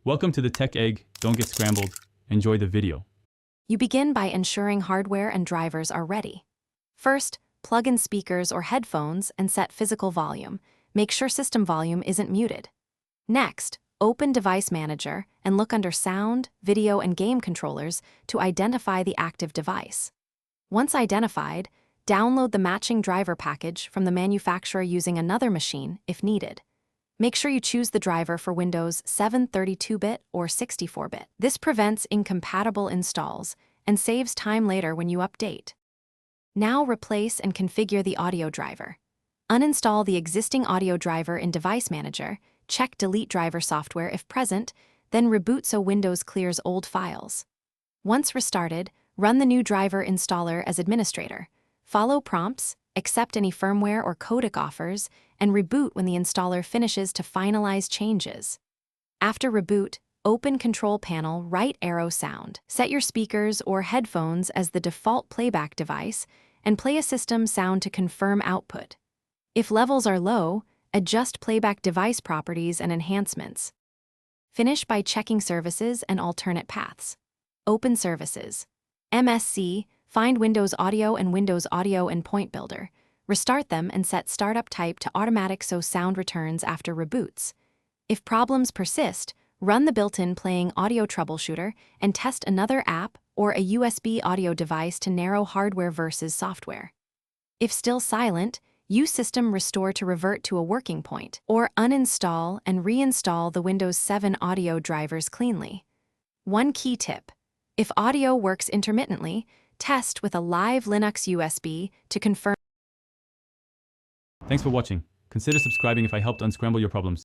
Welcome to the Tech Egg. Don't get scrambled. Enjoy the video. You begin by ensuring hardware and drivers are ready. First, plug in speakers or headphones and set physical volume. Make sure system volume isn't muted. Next, open Device Manager and look under Sound, Video, and Game Controllers to identify the active device. Once identified, download the matching driver package from the manufacturer using another machine if needed. Make sure you choose the driver for Windows 7 32-bit or 64-bit. This prevents incompatible installs and saves time later when you update. Now replace and configure the audio driver. Uninstall the existing audio driver in Device Manager, check Delete Driver Software if present, then reboot so Windows clears old files. Once restarted, run the new driver installer as administrator. Follow prompts, accept any firmware or codec offers, and reboot when the installer finishes to finalize changes. After reboot, open Control Panel right arrow sound. Set your speakers or headphones as the default playback device and play a system sound to confirm output. If levels are low, adjust playback device properties and enhancements. Finish by checking services and alternate paths. Open services. MSC, find Windows Audio and Windows Audio Endpoint Builder. Restart them and set startup type to automatic so sound returns after reboots. If problems persist, run the built-in Playing Audio Troubleshooter and test another app or a USB audio device to narrow hardware versus software. If still silent, use System Restore to revert to a working point, or uninstall and reinstall the Windows 7 audio drivers cleanly. One key tip: if audio works intermittently, test with a live Linux USB to confirm. Thanks for watching. Consider subscribing if I helped unscramble your problems.